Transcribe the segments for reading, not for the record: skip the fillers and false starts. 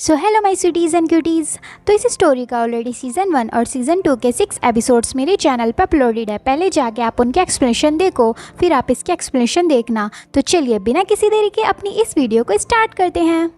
So hello my sweeties and cuties. तो इस story का ऑलरेडी सीज़न 1 और सीज़न 2 के 6 एपिसोड्स मेरे चैनल पर अपलोडेड है। पहले जाके आप उनके एक्सप्लेनेशन देखो, फिर आप इसके एक्सप्लेनेशन देखना। तो चलिए बिना किसी देरी के अपनी इस वीडियो को स्टार्ट करते हैं।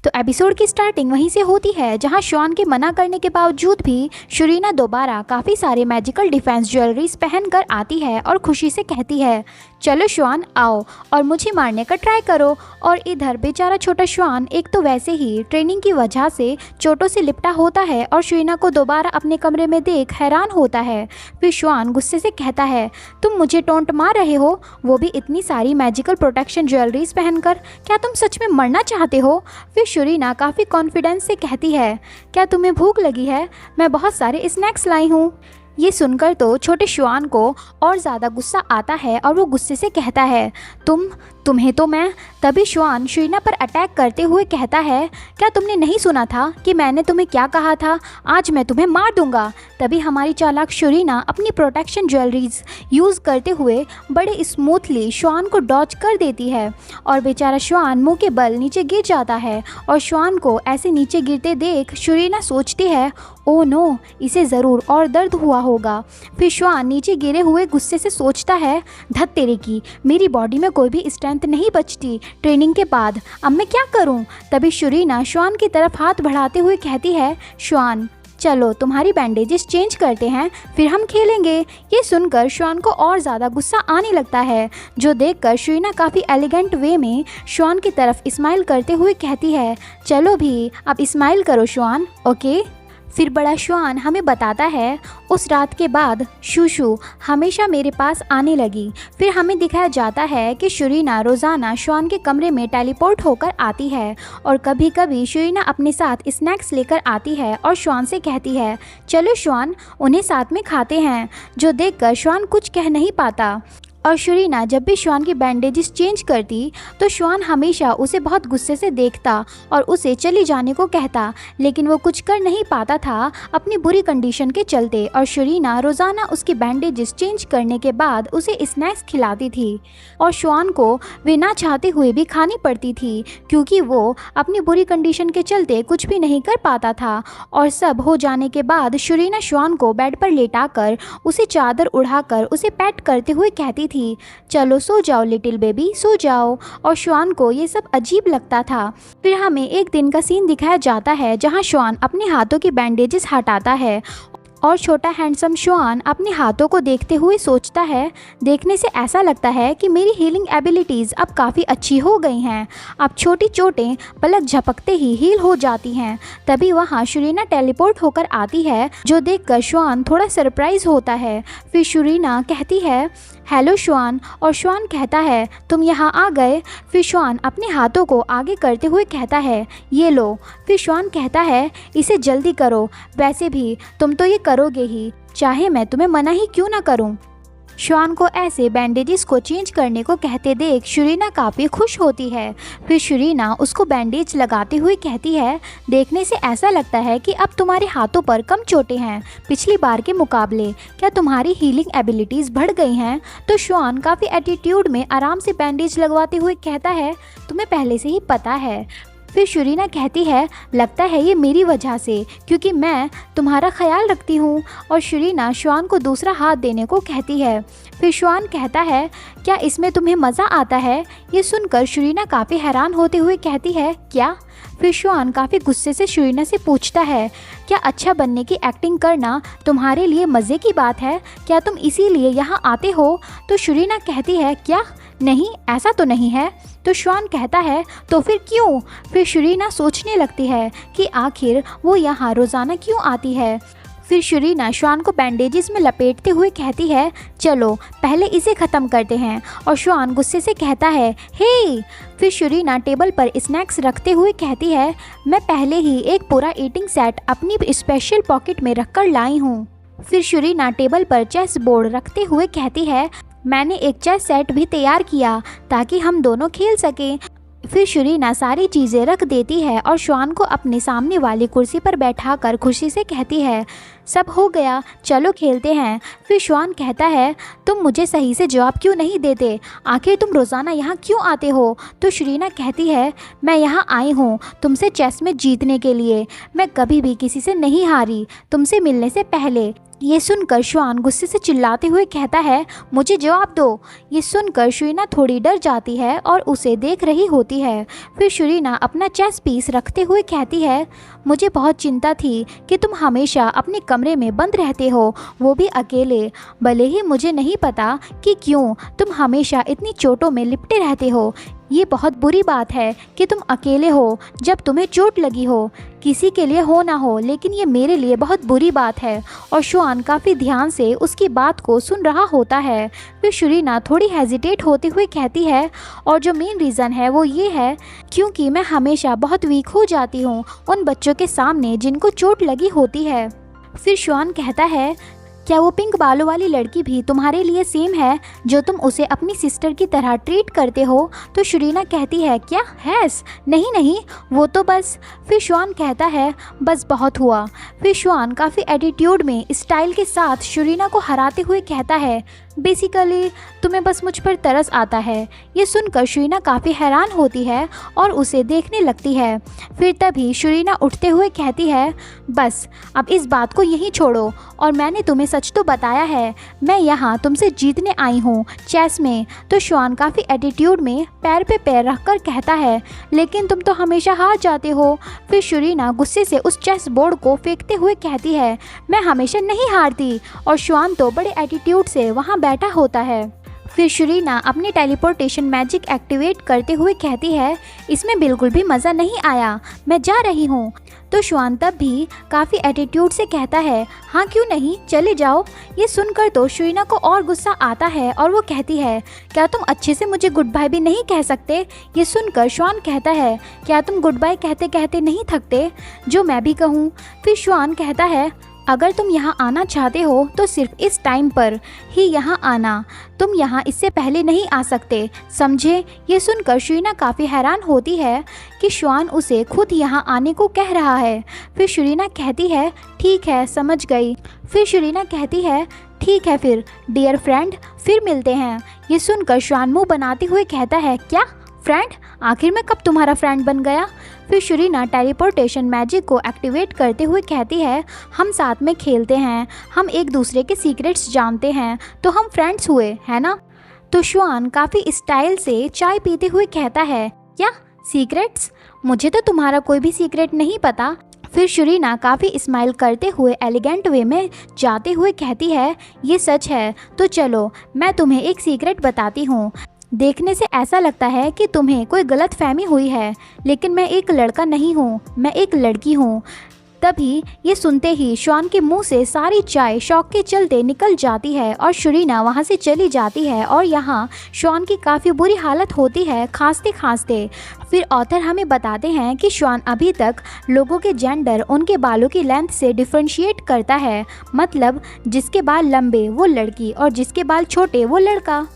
तो एपिसोड की स्टार्टिंग वहीं से होती है जहां शॉन के मना करने के बावजूद भी शरीना दोबारा काफ़ी सारे मैजिकल डिफेंस ज्वेलरीज पहनकर आती है और खुशी से कहती है, चलो शॉन आओ और मुझे मारने का ट्राई करो। और इधर बेचारा छोटा शॉन एक तो वैसे ही ट्रेनिंग की वजह से चोटों से लिपटा होता है और शरीना को दोबारा अपने कमरे में देख हैरान होता है। फिर शॉन गुस्से से कहता है, तुम मुझे टोंट मार रहे हो, वो भी इतनी सारी मैजिकल प्रोटेक्शन ज्वेलरीज पहनकर। क्या तुम सच में मरना चाहते हो? फिर शरीना काफ़ी कॉन्फिडेंस से कहती है, क्या तुम्हें भूख लगी है? मैं बहुत सारे स्नैक्स लाई हूँ। ये सुनकर तो छोटे शॉन को और ज़्यादा गुस्सा आता है और वो गुस्से से कहता है, तुम्हें तो मैं। तभी शॉन शरीना पर अटैक करते हुए कहता है, क्या तुमने नहीं सुना था कि मैंने तुम्हें क्या कहा था? आज मैं तुम्हें मार दूंगा। तभी हमारी चालाक शरीना अपनी प्रोटेक्शन ज्वेलरीज यूज़ करते हुए बड़े स्मूथली शॉन को डॉज कर देती है और बेचारा शॉन मुंह के बल नीचे गिर जाता है। और शॉन को ऐसे नीचे गिरते देख शरीना सोचती है, ओ नो, इसे ज़रूर और दर्द हुआ होगा। फिर शॉन नीचे गिरे हुए गुस्से से सोचता है, धत तेरे की, मेरी बॉडी में कोई भी स्ट्रेंथ नहीं बचती ट्रेनिंग के बाद, अब मैं क्या करूं? तभी शरीना शॉन की तरफ हाथ बढ़ाते हुए कहती है, शॉन चलो तुम्हारी बैंडेजेस चेंज करते हैं, फिर हम खेलेंगे। ये सुनकर शॉन को और ज़्यादा गुस्सा आने लगता है, जो देखकर शरीना काफ़ी एलिगेंट वे में शॉन की तरफ स्माइल करते हुए कहती है, चलो भी अब स्माइल करो शॉन, ओके। फिर बड़ा शॉन हमें बताता है, उस रात के बाद शूशू हमेशा मेरे पास आने लगी। फिर हमें दिखाया जाता है कि शरीना रोज़ाना शॉन के कमरे में टेलीपोर्ट होकर आती है और कभी कभी शरीना अपने साथ स्नैक्स लेकर आती है और शॉन से कहती है, चलो शॉन उन्हें साथ में खाते हैं। जो देखकर शॉन कुछ कह नहीं पाता। और शरीना जब भी शॉन की बैंडेजेस चेंज करती तो शॉन हमेशा उसे बहुत गुस्से से देखता और उसे चली जाने को कहता, लेकिन वो कुछ कर नहीं पाता था अपनी बुरी कंडीशन के चलते। और शरीना रोज़ाना उसकी बैंडेजेस चेंज करने के बाद उसे स्नैक्स खिलाती थी और शॉन को वे ना चाहते हुए भी खानी पड़ती थी, क्योंकि वो अपनी बुरी कंडीशन के चलते कुछ भी नहीं कर पाता था। और सब हो जाने के बाद शरीना शॉन को बेड पर लेटाकर उसे चादर उड़ाकर उसे पैट करते हुए कहती थी, चलो सो जाओ लिटिल बेबी, सो जाओ। और शॉन को ये सब अजीब लगता था। फिर हमें एक दिन का सीन दिखाया जाता है जहां शॉन अपने हाथों की बैंडेजेस हटाता है और छोटा हैंडसम शॉन अपने हाथों को देखते हुए सोचता है, देखने से ऐसा लगता है कि मेरी हीलिंग एबिलिटीज़ अब काफ़ी अच्छी हो गई हैं। अब छोटी चोटें पलक झपकते ही हील हो जाती हैं। तभी वहाँ शरीना टेलीपोर्ट होकर आती है, जो देखकर शॉन थोड़ा सरप्राइज होता है। फिर शरीना कहती है, हेलो शॉन। और शॉन कहता है, तुम यहाँ आ गए। फिर शॉन अपने हाथों को आगे करते हुए कहता है, ये लो। फिर शॉन कहता है, इसे जल्दी करो, वैसे भी तुम तो ये करोगे ही, चाहे मैं तुम्हें मना ही क्यों ना करूं। शॉन को ऐसे बैंडेजेस को चेंज करने को कहते देख शरीना काफ़ी खुश होती है। फिर शरीना उसको बैंडेज लगाते हुए कहती है, देखने से ऐसा लगता है कि अब तुम्हारे हाथों पर कम चोटें हैं पिछली बार के मुकाबले। क्या तुम्हारी हीलिंग एबिलिटीज़ बढ़ गई हैं? तो शॉन काफ़ी एटीट्यूड में आराम से बैंडेज लगवाते हुए कहता है, तुम्हें पहले से ही पता है। फिर शरीना कहती है, लगता है ये मेरी वजह से, क्योंकि मैं तुम्हारा ख्याल रखती हूँ। और शरीना शॉन को दूसरा हाथ देने को कहती है। फिर शॉन कहता है, क्या इसमें तुम्हें मज़ा आता है? ये सुनकर शरीना काफ़ी हैरान होते हुए कहती है, क्या? फिर शॉन काफ़ी गुस्से से शरीना से पूछता है, क्या अच्छा बनने की एक्टिंग करना तुम्हारे लिए मज़े की बात है? क्या तुम इसीलिए यहाँ आते हो? तो शरीना कहती है, क्या? नहीं, ऐसा तो नहीं है। तो शॉन कहता है, तो फिर क्यों? फिर शरीना सोचने लगती है कि आखिर वो यहाँ रोज़ाना क्यों आती है। फिर शरीना शॉन को बैंडेजेस में लपेटते हुए कहती है, चलो पहले इसे ख़त्म करते हैं। और शॉन गुस्से से कहता है, हे। फिर शरीना टेबल पर स्नैक्स रखते हुए कहती है, मैं पहले ही एक पूरा ईटिंग सेट अपनी स्पेशल पॉकेट में रखकर लाई हूँ। फिर शरीना टेबल पर चेस बोर्ड रखते हुए कहती है, मैंने एक चेस सेट भी तैयार किया ताकि हम दोनों खेल सकें। फिर शरीना सारी चीज़ें रख देती है और शॉन को अपने सामने वाली कुर्सी पर बैठाकर खुशी से कहती है, सब हो गया, चलो खेलते हैं। फिर श्वान कहता है, तुम मुझे सही से जवाब क्यों नहीं देते? आखिर तुम रोज़ाना यहाँ क्यों आते हो? तो शरीना कहती है, मैं यहाँ आई हूँ तुमसे चेस में जीतने के लिए। मैं कभी भी किसी से नहीं हारी तुमसे मिलने से पहले। ये सुनकर श्वान गुस्से से चिल्लाते हुए कहता है, मुझे जवाब दो। ये सुनकर शरीना थोड़ी डर जाती है और उसे देख रही होती है। फिर शरीना अपना चेस पीस रखते हुए कहती है, मुझे बहुत चिंता थी कि तुम हमेशा अपने कमरे में बंद रहते हो, वो भी अकेले। भले ही मुझे नहीं पता कि क्यों तुम हमेशा इतनी चोटों में लिपटे रहते हो। ये बहुत बुरी बात है कि तुम अकेले हो जब तुम्हें चोट लगी हो। किसी के लिए हो ना हो, लेकिन ये मेरे लिए बहुत बुरी बात है। और श्वान काफ़ी ध्यान से उसकी बात को सुन रहा होता है। फिर शरीना थोड़ी हेजिटेट होते हुए कहती है, और जो मेन रीज़न है वो ये है क्योंकि मैं हमेशा बहुत वीक हो जाती हूँ उन बच्चों के सामने जिनको चोट लगी होती है। फिर श्वान कहता है, क्या वो पिंक बालों वाली लड़की भी तुम्हारे लिए सेम है जो तुम उसे अपनी सिस्टर की तरह ट्रीट करते हो? तो शरीना कहती है, क्या हैस? नहीं नहीं, वो तो बस। फिर श्वान कहता है, बस बहुत हुआ। फिर श्वान काफ़ी एटीट्यूड में स्टाइल के साथ शरीना को हराते हुए कहता है, बेसिकली तुम्हें बस मुझ पर तरस आता है। ये सुनकर शरीना काफ़ी हैरान होती है और उसे देखने लगती है। फिर तभी शरीना उठते हुए कहती है, बस अब इस बात को यहीं छोड़ो और मैंने तुम्हें सच तो बताया है, मैं यहाँ तुमसे जीतने आई हूँ चेस में। तो श्वान काफ़ी एटीट्यूड में पैर पे पैर रखकर कहता है, लेकिन तुम तो हमेशा हार जाते हो। फिर शरीना गुस्से से उस चेस बोर्ड को फेंकते हुए कहती है, मैं हमेशा नहीं हारती। और श्वान तो बड़े एटीट्यूड से वहाँ बैठा होता है। फिर शरीना अपनी टेलीपोर्टेशन मैजिक एक्टिवेट करते हुए कहती है, इसमें बिल्कुल भी मज़ा नहीं आया, मैं जा रही हूँ। तो श्वान तब भी काफ़ी एटीट्यूड से कहता है, हाँ क्यों नहीं, चले जाओ। ये सुनकर तो शरीना को और गुस्सा आता है और वो कहती है, क्या तुम अच्छे से मुझे गुड बाय भी नहीं कह सकते? ये सुनकर श्वान कहता है, क्या तुम गुड बाय कहते कहते नहीं थकते, जो मैं भी कहूँ? फिर श्वान कहता है, अगर तुम यहाँ आना चाहते हो तो सिर्फ इस टाइम पर ही यहाँ आना, तुम यहाँ इससे पहले नहीं आ सकते, समझे? ये सुनकर शरीना काफ़ी हैरान होती है कि श्वान उसे खुद यहाँ आने को कह रहा है। फिर शरीना कहती है, ठीक है समझ गई। फिर शरीना कहती है, ठीक है फिर डियर फ्रेंड, फिर मिलते हैं। ये सुनकर श्वान मुँह बनाते हुए कहता है, क्या फ्रेंड? आखिर मैं कब तुम्हारा फ्रेंड बन गया? फिर शरीना टेलीपोर्टेशन मैजिक को एक्टिवेट करते हुए कहती है, हम साथ में खेलते हैं, हम एक दूसरे के सीक्रेट्स जानते हैं, तो हम फ्रेंड्स हुए, है ना? तो श्वान काफ़ी स्टाइल से चाय पीते हुए कहता है, क्या सीक्रेट्स? मुझे तो तुम्हारा कोई भी सीक्रेट नहीं पता। फिर शरीना काफ़ी स्माइल करते हुए एलिगेंट वे में जाते हुए कहती है, ये सच है, तो चलो मैं तुम्हें एक सीक्रेट बताती हूँ। देखने से ऐसा लगता है कि तुम्हें कोई गलत फहमी हुई है, लेकिन मैं एक लड़का नहीं हूँ, मैं एक लड़की हूँ। तभी ये सुनते ही श्वान के मुंह से सारी चाय शौक के चलते निकल जाती है और शरीना वहाँ से चली जाती है और यहाँ श्वान की काफ़ी बुरी हालत होती है खांसते खांसते। फिर ऑथर हमें बताते हैं कि श्वान अभी तक लोगों के जेंडर उनके बालों की लेंथ से डिफ्रेंशिएट करता है, मतलब जिसके बाल लंबे वो लड़की और जिसके बाल छोटे वो लड़का।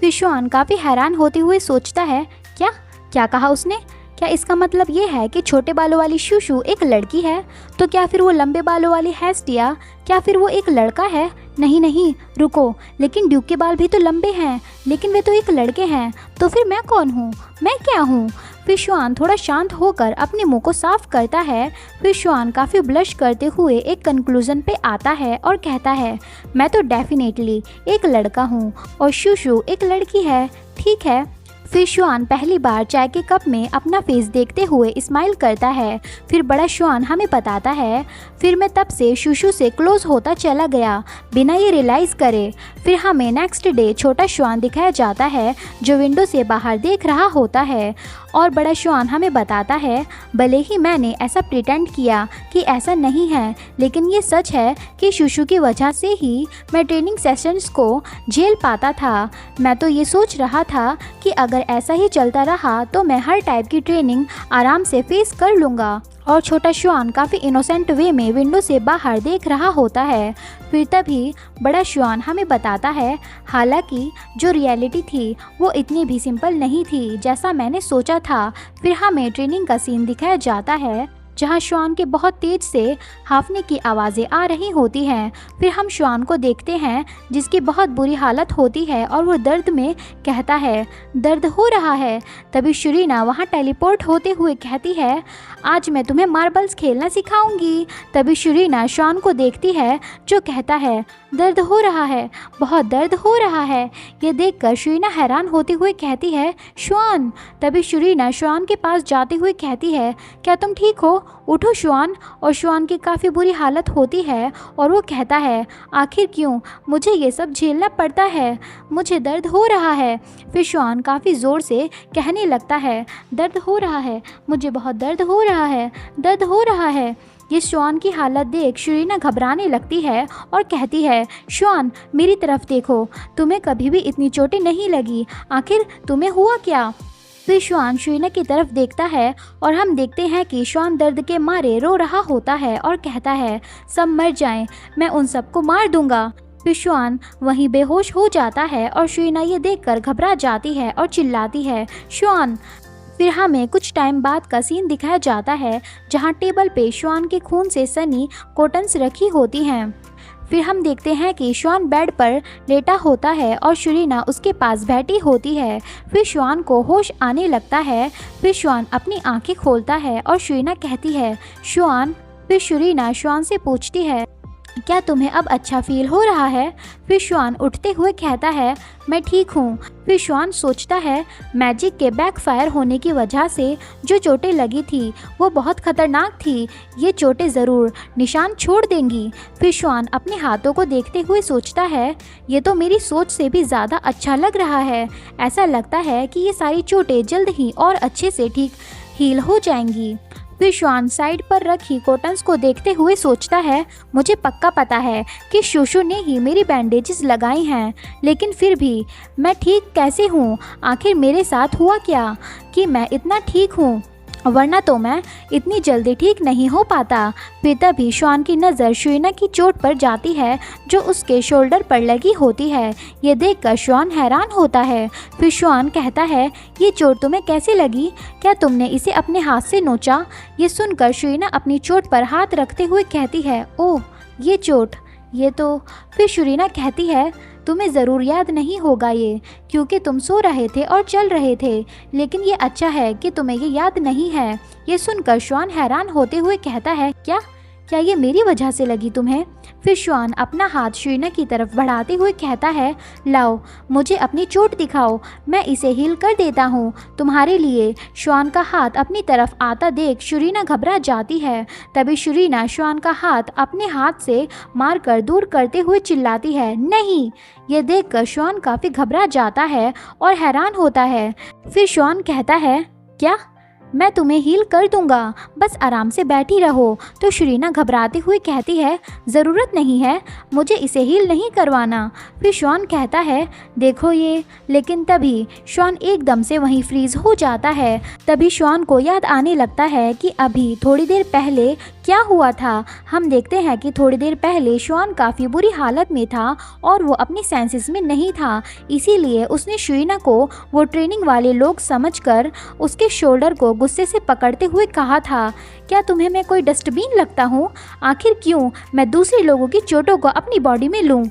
फिर श्वान काफ़ी हैरान होते हुए सोचता है, क्या क्या कहा उसने? क्या इसका मतलब ये है कि छोटे बालों वाली शूशू एक लड़की है? तो क्या फिर वो लंबे बालों वाली हेस्टिया, क्या फिर वो एक लड़का है? नहीं नहीं रुको, लेकिन ड्यूक के बाल भी तो लंबे हैं, लेकिन वे तो एक लड़के हैं। तो फिर मैं कौन हूँ, मैं क्या हूँ? फिर श्वान थोड़ा शांत होकर अपने मुंह को साफ करता है। फिर श्वान काफ़ी ब्लश करते हुए एक कंक्लूजन पे आता है और कहता है, मैं तो डेफिनेटली एक लड़का हूँ और शूशू एक लड़की है, ठीक है। फिर श्वान पहली बार चाय के कप में अपना फेस देखते हुए स्माइल करता है। फिर बड़ा श्वान हमें बताता है, फिर मैं तब से शूशू से क्लोज होता चला गया बिना ये रियलाइज़ करे। फिर हमें नेक्स्ट डे छोटा श्वान दिखाया जाता है जो विंडो से बाहर देख रहा होता है और बड़ा श्वान हमें बताता है, भले ही मैंने ऐसा प्रिटेंड किया कि ऐसा नहीं है, लेकिन ये सच है कि शूशू की वजह से ही मैं ट्रेनिंग सेशंस को झेल पाता था। मैं तो ये सोच रहा था कि अगर ऐसा ही चलता रहा तो मैं हर टाइप की ट्रेनिंग आराम से फेस कर लूँगा। और छोटा श्वान काफ़ी इनोसेंट वे में विंडो से बाहर देख रहा होता है। फिर तभी बड़ा श्वान हमें बताता है, हालांकि जो रियलिटी थी वो इतनी भी सिंपल नहीं थी जैसा मैंने सोचा था। फिर हमें ट्रेनिंग का सीन दिखाया जाता है जहां श्वान के बहुत तेज से हांफने की आवाज़ें आ रही होती हैं। फिर हम श्वान को देखते हैं जिसकी बहुत बुरी हालत होती है और वो दर्द में कहता है, दर्द हो रहा है। तभी शुरीना वहाँ टेलीपोर्ट होते हुए कहती है, आज मैं तुम्हें मार्बल्स खेलना सिखाऊंगी। तभी शुरीना श्वान को देखती है जो कहता है, दर्द हो रहा है, बहुत दर्द हो रहा है। ये देखकर शुरीना हैरान होते हुए कहती है, श्वान। तभी शुरीना श्वान के पास जाते हुए कहती है, क्या तुम ठीक हो? उठो श्वान। और श्वान की काफ़ी बुरी हालत होती है और वो कहता है, आखिर क्यों मुझे ये सब झेलना पड़ता है, मुझे दर्द हो रहा है। फिर श्वान काफ़ी ज़ोर से कहने लगता है, दर्द हो रहा है, मुझे बहुत दर्द हो रहा है, दर्द हो रहा है। ये श्वान की हालत देख शुरीना घबराने लगती है और कहती है, श्वान मेरी तरफ देखो, तुम्हें कभी भी इतनी चोटें नहीं लगी, आखिर तुम्हें हुआ क्या? फिर श्वान शुरीना की तरफ देखता है और हम देखते हैं कि श्वान दर्द के मारे रो रहा होता है और कहता है, सब मर जाएं, मैं उन सबको मार दूंगा। फिर श्वान वहीं बेहोश हो जाता है और शुरीना ये देखकर घबरा जाती है और चिल्लाती है, श्वान। फिर हमें कुछ टाइम बाद का सीन दिखाया जाता है जहां टेबल पे श्वान के खून से सनी कॉटन्स रखी होती हैं। फिर हम देखते हैं कि श्वान बेड पर लेटा होता है और शुरीना उसके पास बैठी होती है। फिर श्वान को होश आने लगता है। फिर श्वान अपनी आंखें खोलता है और शुरीना कहती है, श्वान। फिर शुरीना श्वान से पूछती है, क्या तुम्हें अब अच्छा फील हो रहा है? फिर श्वान उठते हुए कहता है, मैं ठीक हूँ। फिर श्वान सोचता है, मैजिक के बैकफायर होने की वजह से जो चोटें लगी थी वो बहुत खतरनाक थी, ये चोटें ज़रूर निशान छोड़ देंगी। फिर श्वान अपने हाथों को देखते हुए सोचता है, ये तो मेरी सोच से भी ज़्यादा अच्छा लग रहा है। ऐसा लगता है कि ये सारी चोटें जल्द ही और अच्छे से ठीक हील हो जाएंगी। फिर श्वान साइड पर रखी कॉटन्स को देखते हुए सोचता है, मुझे पक्का पता है कि शोशो ने ही मेरी बैंडेजेस लगाई हैं, लेकिन फिर भी मैं ठीक कैसे हूँ? आखिर मेरे साथ हुआ क्या कि मैं इतना ठीक हूँ, वरना तो मैं इतनी जल्दी ठीक नहीं हो पाता। फिर तभी श्वान की नज़र शुरीना की चोट पर जाती है जो उसके शोल्डर पर लगी होती है। ये देखकर श्वान हैरान होता है। फिर श्वान कहता है, ये चोट तुम्हें कैसे लगी? क्या तुमने इसे अपने हाथ से नोचा? ये सुनकर शुरीना अपनी चोट पर हाथ रखते हुए कहती है, ओह ये चोट, ये तो। फिर शुरीना कहती है, तुम्हें ज़रूर याद नहीं होगा ये, क्योंकि तुम सो रहे थे और चल रहे थे, लेकिन ये अच्छा है कि तुम्हें ये याद नहीं है। ये सुनकर श्वान हैरान होते हुए कहता है, क्या ये मेरी वजह से लगी तुम्हें? फिर श्वान अपना हाथ शुरीना की तरफ बढ़ाते हुए कहता है, लाओ मुझे अपनी चोट दिखाओ, मैं इसे हील कर देता हूँ तुम्हारे लिए। श्वान का हाथ अपनी तरफ आता देख शुरीना घबरा जाती है। तभी शुरीना श्वान का हाथ अपने हाथ से मारकर दूर करते हुए चिल्लाती है, नहीं। ये देखकर श्वान काफ़ी घबरा जाता है और हैरान होता है। फिर श्वान कहता है, क्या? मैं तुम्हें हील कर दूंगा, बस आराम से बैठी रहो। तो शुरीना घबराते हुए कहती है, ज़रूरत नहीं है, मुझे इसे हील नहीं करवाना। फिर श्वान कहता है, देखो ये। लेकिन तभी श्वान एकदम से वहीं फ्रीज हो जाता है। तभी श्वान को याद आने लगता है कि अभी थोड़ी देर पहले क्या हुआ था। हम देखते हैं कि थोड़ी देर पहले श्वान काफ़ी बुरी हालत में था और वो अपनी सेंसेस में नहीं था, इसीलिए उसने शुरीना को वो ट्रेनिंग वाले लोग समझकर उसके शोल्डर को गुस्से से पकड़ते हुए कहा था, क्या तुम्हें मैं कोई डस्टबिन लगता हूँ? आखिर क्यों मैं दूसरे लोगों की चोटों को अपनी बॉडी में लूँ?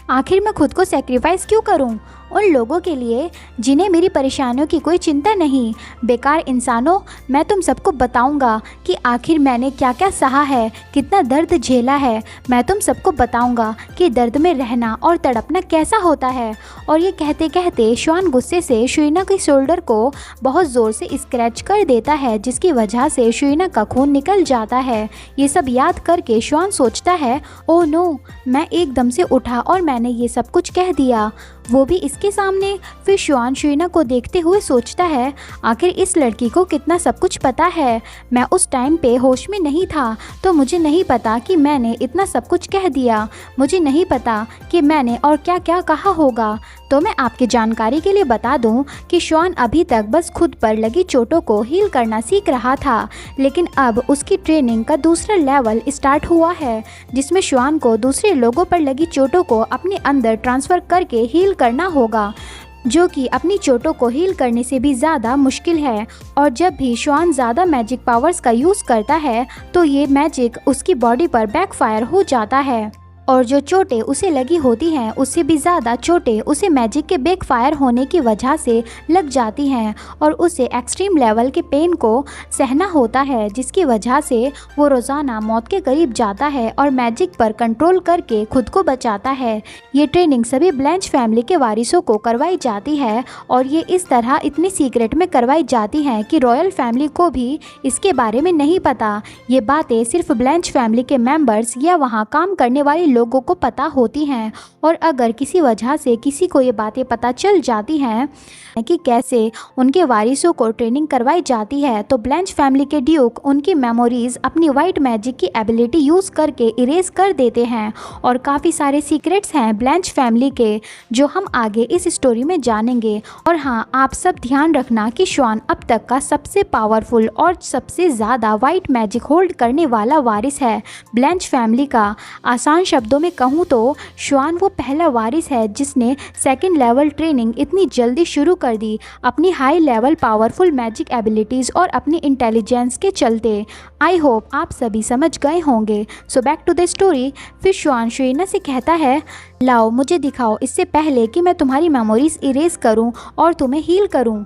आखिर मैं खुद को सेक्रीफाइस क्यों करूं उन लोगों के लिए जिन्हें मेरी परेशानियों की कोई चिंता नहीं? बेकार इंसानों, मैं तुम सबको बताऊंगा कि आखिर मैंने क्या क्या सहा है, कितना दर्द झेला है। मैं तुम सबको बताऊंगा कि दर्द में रहना और तड़पना कैसा होता है। और ये कहते कहते श्वान गुस्से से शुरीना के शोल्डर को बहुत ज़ोर से स्क्रैच कर देता है, जिसकी वजह से शुरीना का खून निकल जाता है। ये सब याद करके श्वान सोचता है, ओह नो, मैं एकदम से उठा और मैंने ये सब कुछ कह दिया, वो भी इसके सामने। फिर श्वान शुरीना को देखते हुए सोचता है, आखिर इस लड़की को कितना सब कुछ पता है। मैं उस टाइम पे होश में नहीं था, तो मुझे नहीं पता कि मैंने इतना सब कुछ कह दिया। मुझे नहीं पता कि मैंने और क्या क्या कहा होगा। तो मैं आपकी जानकारी के लिए बता दूं कि श्वान अभी तक बस खुद पर लगी चोटों को हील करना सीख रहा था, लेकिन अब उसकी ट्रेनिंग का दूसरा लेवल स्टार्ट हुआ है, जिसमें श्वान को दूसरे लोगों पर लगी चोटों को अपने अंदर ट्रांसफ़र करके हील करना होगा। जो कि अपनी चोटों को हील करने से भी ज़्यादा मुश्किल है। और जब भी श्वान ज़्यादा मैजिक पावर्स का यूज़ करता है तो ये मैजिक उसकी बॉडी पर बैकफायर हो जाता है और जो चोटें उसे लगी होती हैं उससे भी ज़्यादा चोटें उसे मैजिक के बैकफायर होने की वजह से लग जाती हैं और उसे एक्सट्रीम लेवल के पेन को सहना होता है, जिसकी वजह से वो रोज़ाना मौत के करीब जाता है और मैजिक पर कंट्रोल करके खुद को बचाता है। ये ट्रेनिंग सभी ब्लैंच फैमिली के वारिसों को करवाई जाती है और ये इस तरह इतनी सीक्रेट में करवाई जाती हैं कि रॉयल फैमिली को भी इसके बारे में नहीं पता। ये बातें सिर्फ ब्लैंच फैमिली के मेंबर्स या वहाँ काम करने वाले लोगों को पता होती हैं और अगर किसी वजह से किसी को ये बातें पता चल जाती हैं कि कैसे उनके वारिसों को ट्रेनिंग करवाई जाती है तो ब्लैंच फैमिली के ड्यूक उनकी मेमोरीज अपनी वाइट मैजिक की एबिलिटी यूज़ करके इरेज कर देते हैं। और काफ़ी सारे सीक्रेट्स हैं ब्लैंच फैमिली के जो हम आगे इस स्टोरी में जानेंगे। और हाँ, आप सब ध्यान रखना कि श्वान अब तक का सबसे पावरफुल और सबसे ज़्यादा वाइट मैजिक होल्ड करने वाला वारिस है ब्लैंच फैमिली का। आसान शब्दों में कहूँ तो श्वान वो पहला वारिस है जिसने सेकेंड लेवल ट्रेनिंग इतनी जल्दी शुरू कर दी अपनी high level powerful magic abilities और अपनी इंटेलिजेंस के चलते। आई होप आप सभी समझ गए होंगे। So back to the story. फिर श्वान शुरीना से कहता है, लाओ मुझे दिखाओ इससे पहले कि मैं तुम्हारी मेमोरीज इरेज करूं और तुम्हें हील करूं।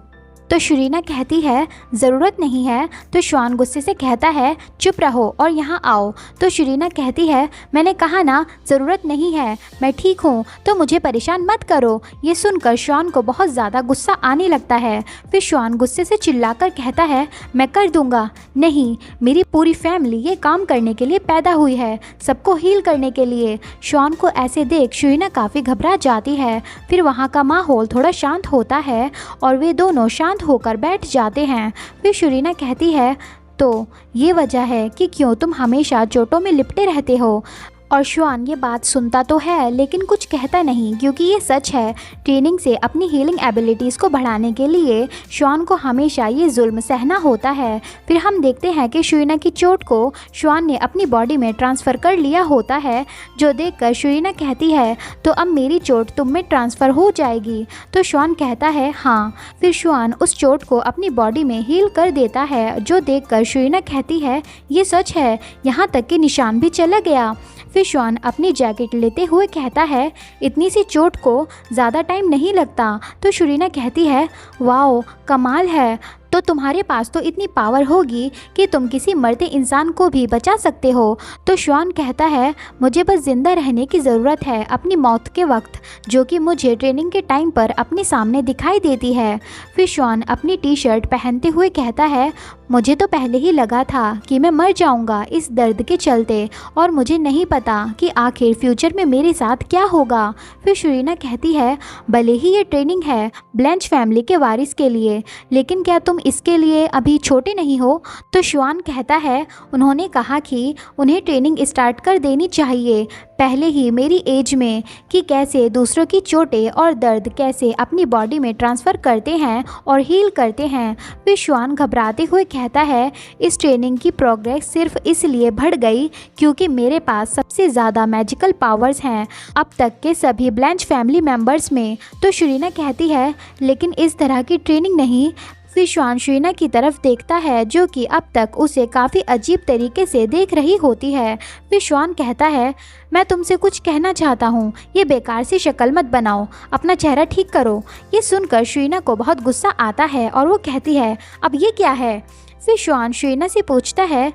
तो शुरीना कहती है, ज़रूरत नहीं है। तो श्वान गुस्से से कहता है, चुप रहो और यहाँ आओ। तो शुरीना कहती है, मैंने कहा ना ज़रूरत नहीं है, मैं ठीक हूँ, तो मुझे परेशान मत करो। ये सुनकर श्वान को बहुत ज़्यादा गुस्सा आने लगता है। फिर श्वान गुस्से से चिल्लाकर कहता है, मैं कर दूँगा। नहीं, मेरी पूरी फैमिली ये काम करने के लिए पैदा हुई है, सबको हील करने के लिए। श्वान को ऐसे देख शुरीना काफ़ी घबरा जाती है। फिर वहाँ का माहौल थोड़ा शांत होता है और वे दोनों शांत होकर बैठ जाते हैं। फिर शुरीना कहती है, तो ये वजह है कि क्यों तुम हमेशा चोटों में लिपटे रहते हो। और श्वान ये बात सुनता तो है लेकिन कुछ कहता नहीं क्योंकि ये सच है। ट्रेनिंग से अपनी हीलिंग एबिलिटीज़ को बढ़ाने के लिए श्वान को हमेशा ये जुल्म सहना होता है। फिर हम देखते हैं कि शुरीना की चोट को श्वान ने अपनी बॉडी में ट्रांसफ़र कर लिया होता है, जो देखकर शुरीना कहती है, तो अब मेरी चोट तुम में ट्रांसफ़र हो जाएगी। तो श्वान कहता है, हाँ। फिर श्वान उस चोट को अपनी बॉडी में हील कर देता है, जो देखकर शुरीना कहती है, ये सच है, यहाँ तक कि निशान भी चला गया। फिर श्वान अपनी जैकेट लेते हुए कहता है, इतनी सी चोट को ज़्यादा टाइम नहीं लगता। तो शुरीना कहती है, वाओ कमाल है, तो तुम्हारे पास तो इतनी पावर होगी कि तुम किसी मरते इंसान को भी बचा सकते हो। तो श्वान कहता है, मुझे बस ज़िंदा रहने की ज़रूरत है अपनी मौत के वक्त, जो कि मुझे ट्रेनिंग के टाइम पर अपने सामने दिखाई देती है। फिर श्वान अपनी टी शर्ट पहनते हुए कहता है, मुझे तो पहले ही लगा था कि मैं मर जाऊंगा इस दर्द के चलते और मुझे नहीं पता कि आखिर फ्यूचर में मेरे साथ क्या होगा। फिर शुरीना कहती है, भले ही ये ट्रेनिंग है ब्लैंच फैमिली के वारिस के लिए, लेकिन क्या तुम इसके लिए अभी छोटे नहीं हो। तो श्वान कहता है, उन्होंने कहा कि उन्हें ट्रेनिंग स्टार्ट कर देनी चाहिए पहले ही मेरी एज में, कि कैसे दूसरों की चोटें और दर्द कैसे अपनी बॉडी में ट्रांसफ़र करते हैं और हील करते हैं। फिर श्वान घबराते हुए कहता है, इस ट्रेनिंग की प्रोग्रेस सिर्फ इसलिए बढ़ गई क्योंकि मेरे पास सबसे ज़्यादा मैजिकल पावर्स हैं अब तक के सभी ब्लैंच फैमिली मेम्बर्स में। तो शुरीना कहती है, लेकिन इस तरह की ट्रेनिंग नहीं। फिर श्वान शुरीना की तरफ देखता है जो कि अब तक उसे काफ़ी अजीब तरीके से देख रही होती है। फिर श्वान कहता है, मैं तुमसे कुछ कहना चाहता हूँ, ये बेकार सी शक्ल मत बनाओ, अपना चेहरा ठीक करो। ये सुनकर शुरीना को बहुत गुस्सा आता है और वो कहती है, अब ये क्या है। फिर श्वान शुरीना से पूछता है,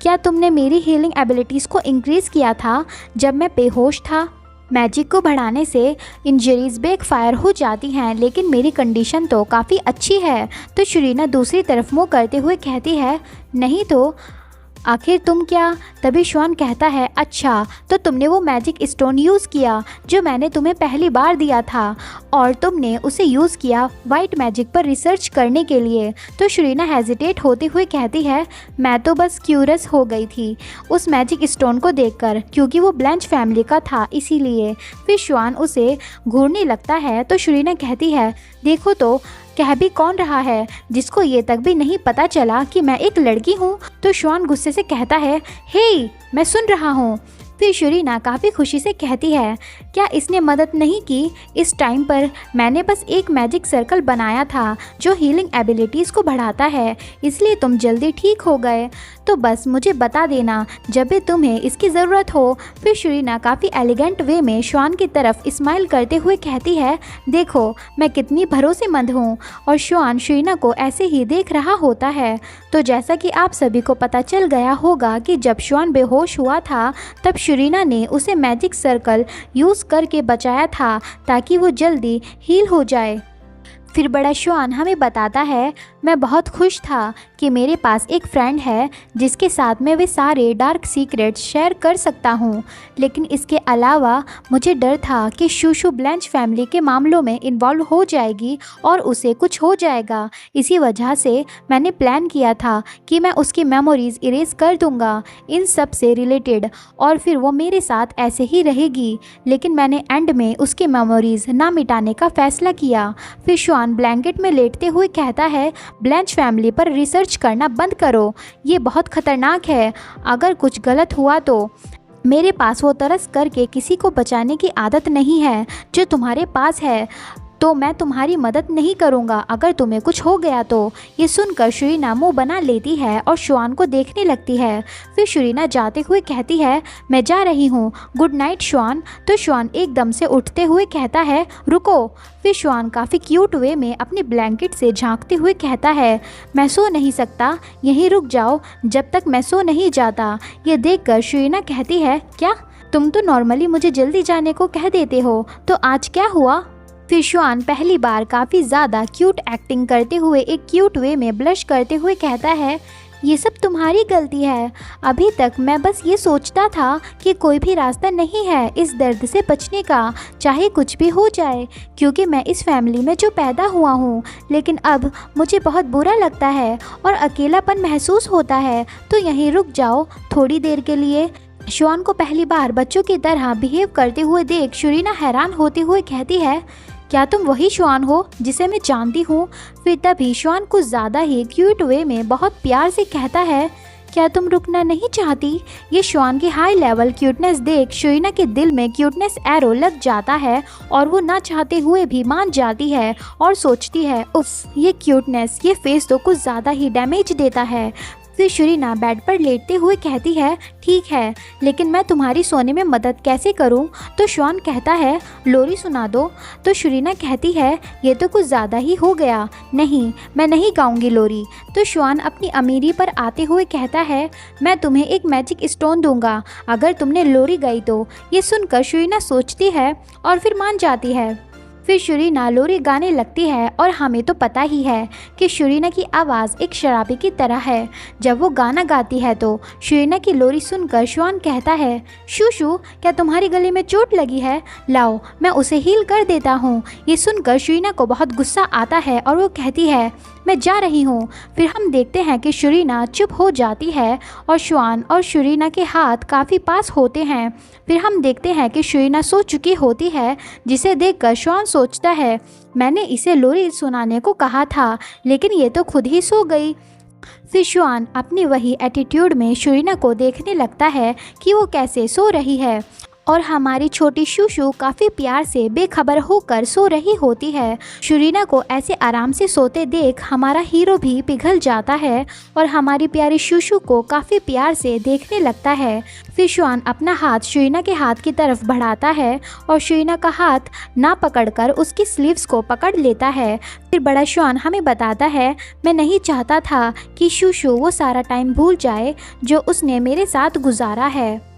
क्या तुमने मेरी हीलिंग एबिलिटीज़ को इंक्रीज़ किया था जब मैं बेहोश था। मैजिक को बढ़ाने से इंजरीज बैकफायर हो जाती हैं, लेकिन मेरी कंडीशन तो काफ़ी अच्छी है। तो शुरीना दूसरी तरफ मुँह करते हुए कहती है, नहीं तो आखिर तुम क्या। तभी श्वान कहता है, अच्छा तो तुमने वो मैजिक स्टोन यूज़ किया जो मैंने तुम्हें पहली बार दिया था और तुमने उसे यूज़ किया वाइट मैजिक पर रिसर्च करने के लिए। तो शुरीना हेजिटेट होते हुए कहती है, मैं तो बस क्यूरियस हो गई थी उस मैजिक स्टोन को देखकर, क्योंकि वो ब्लैंच फैमिली का था इसीलिए। फिर श्वान उसे घूरने लगता है। तो शुरीना कहती है, देखो तो कह भी कौन रहा है जिसको ये तक भी नहीं पता चला कि मैं एक लड़की हूँ। तो श्वान गुस्से से कहता है, हे मैं सुन रहा हूँ। फिर शुरीना काफ़ी खुशी से कहती है, क्या इसने मदद नहीं की? इस टाइम पर मैंने बस एक मैजिक सर्कल बनाया था जो हीलिंग एबिलिटीज़ को बढ़ाता है, इसलिए तुम जल्दी ठीक हो गए। तो बस मुझे बता देना जब भी तुम्हें इसकी ज़रूरत हो। फिर शुरीना काफ़ी एलिगेंट वे में श्वान की तरफ स्माइल करते हुए कहती है, देखो मैं कितनी भरोसेमंद हूँ। और श्वान शुरीना को ऐसे ही देख रहा होता है। तो जैसा कि आप सभी को पता चल गया होगा कि जब श्वान बेहोश हुआ था तब शुरीना ने उसे मैजिक सर्कल यूज़ करके बचाया था ताकि वो जल्दी हील हो जाए। फिर बड़ा श्वान हमें बताता है, मैं बहुत खुश था कि मेरे पास एक फ्रेंड है जिसके साथ मैं वे सारे डार्क सीक्रेट्स शेयर कर सकता हूँ, लेकिन इसके अलावा मुझे डर था कि शूशू ब्लैंच फैमिली के मामलों में इन्वॉल्व हो जाएगी और उसे कुछ हो जाएगा। इसी वजह से मैंने प्लान किया था कि मैं उसकी मेमोरीज़ इरेज कर दूँगा इन सब से रिलेटेड, और फिर वो मेरे साथ ऐसे ही रहेगी। लेकिन मैंने एंड में उसकी मेमोरीज़ ना मिटाने का फ़ैसला किया। फिर श्वान ब्लैंकेट में लेटते हुए कहता है, ब्लैंच फैमिली पर रिसर्च करना बंद करो, ये बहुत खतरनाक है। अगर कुछ गलत हुआ तो मेरे पास वो तरस करके किसी को बचाने की आदत नहीं है जो तुम्हारे पास है, तो मैं तुम्हारी मदद नहीं करूँगा अगर तुम्हें कुछ हो गया तो। ये सुनकर शुरीना मुंह बना लेती है और श्वान को देखने लगती है। फिर शुरीना जाते हुए कहती है, मैं जा रही हूँ, गुड नाइट श्वान। तो श्वान एकदम से उठते हुए कहता है, रुको। फिर श्वान काफ़ी क्यूट वे में अपने ब्लैंकेट से झांकते हुए कहता है, मैं सो नहीं सकता, यहीं रुक जाओ जब तक मैं सो नहीं जाता। ये देखकर शुरीना कहती है, क्या तुम तो नॉर्मली मुझे जल्दी जाने को कह देते हो, तो आज क्या हुआ? फिर श्वान पहली बार काफ़ी ज़्यादा क्यूट एक्टिंग करते हुए एक क्यूट वे में ब्लश करते हुए कहता है, ये सब तुम्हारी गलती है। अभी तक मैं बस ये सोचता था कि कोई भी रास्ता नहीं है इस दर्द से बचने का, चाहे कुछ भी हो जाए, क्योंकि मैं इस फैमिली में जो पैदा हुआ हूँ। लेकिन अब मुझे बहुत बुरा लगता है और अकेलापन महसूस होता है, तो यहीं रुक जाओ थोड़ी देर के लिए। श्वान को पहली बार बच्चों की तरह बिहेव करते हुए देख शुरीना हैरान होते हुए कहती है, क्या तुम वही श्वान हो जिसे मैं जानती हूँ? फिर तभी श्वान कुछ ज़्यादा ही क्यूट वे में बहुत प्यार से कहता है, क्या तुम रुकना नहीं चाहती? ये श्वान की हाई लेवल क्यूटनेस देख शुरीना के दिल में क्यूटनेस एरो लग जाता है और वो ना चाहते हुए भी मान जाती है और सोचती है, उफ, ये क्यूटनेस, ये फेस तो कुछ ज़्यादा ही डैमेज देता है। फिर शुरीना बेड पर लेटते हुए कहती है, ठीक है, लेकिन मैं तुम्हारी सोने में मदद कैसे करूं? तो श्वान कहता है, लोरी सुना दो। तो शुरीना कहती है, ये तो कुछ ज़्यादा ही हो गया, नहीं मैं नहीं गाऊंगी लोरी। तो श्वान अपनी अमीरी पर आते हुए कहता है, मैं तुम्हें एक मैजिक स्टोन दूंगा अगर तुमने लोरी गाई तो। ये सुनकर शुरीना सोचती है और फिर मान जाती है। फिर शुरीना लोरी गाने लगती है और हमें तो पता ही है कि शुरीना की आवाज़ एक शराबी की तरह है। जब वो गाना गाती है तो शुरीना की लोरी सुनकर श्वान कहता है, शूशू क्या तुम्हारी गले में चोट लगी है? लाओ मैं उसे हील कर देता हूँ। ये सुनकर शुरीना को बहुत गुस्सा आता है और वो कहती है, मैं जा रही हूँ। फिर हम देखते हैं कि शुरीना चुप हो जाती है और श्वान और शुरीना के हाथ काफ़ी पास होते हैं। फिर हम देखते हैं कि शुरीना सो चुकी होती है, जिसे देखकर श्वान सोचता है, मैंने इसे लोरी सुनाने को कहा था लेकिन ये तो खुद ही सो गई। फिर श्वान अपनी वही एटीट्यूड में शुरीना को देखने लगता है कि वो कैसे सो रही है और हमारी छोटी शूशू काफ़ी प्यार से बेखबर होकर सो रही होती है। शुरीना को ऐसे आराम से सोते देख हमारा हीरो भी पिघल जाता है और हमारी प्यारी शूशू को काफ़ी प्यार से देखने लगता है। फिर श्वान अपना हाथ शुरीना के हाथ की तरफ बढ़ाता है और शुरीना का हाथ ना पकड़कर उसकी स्लीव्स को पकड़ लेता है। फिर बड़ा श्वान हमें बताता है, मैं नहीं चाहता था कि शूशू वो सारा टाइम भूल जाए जो उसने मेरे साथ गुजारा है,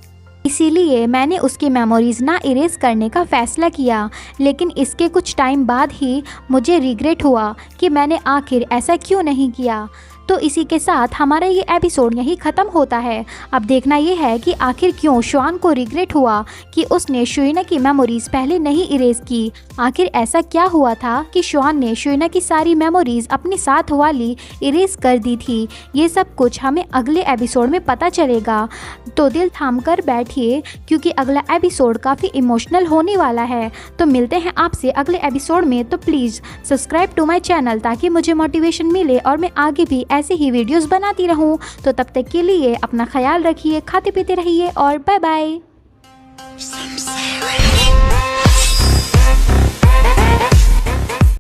इसीलिए मैंने उसकी मेमोरीज़ ना इरेज करने का फ़ैसला किया। लेकिन इसके कुछ टाइम बाद ही मुझे रिग्रेट हुआ कि मैंने आखिर ऐसा क्यों नहीं किया। तो इसी के साथ हमारा ये एपिसोड यहीं ख़त्म होता है। अब देखना ये है कि आखिर क्यों श्वान को रिग्रेट हुआ कि उसने शुरीना की मेमोरीज़ पहले नहीं इरेज की। आखिर ऐसा क्या हुआ था कि श्वान ने शुरीना की सारी मेमोरीज़ अपनी साथ वाली इरेज कर दी थी। ये सब कुछ हमें अगले एपिसोड में पता चलेगा, तो दिल थाम कर बैठिए क्योंकि अगला एपिसोड काफ़ी इमोशनल होने वाला है। तो मिलते हैं आपसे अगले एपिसोड में। तो please subscribe to my channel ताकि मुझे मोटिवेशन मिले और मैं आगे भी ऐसे ही वीडियोस बनाती रहूं। तो तब तक के लिए अपना ख्याल रखिए, खाते पीते रहिए और बाय बाय। Bye.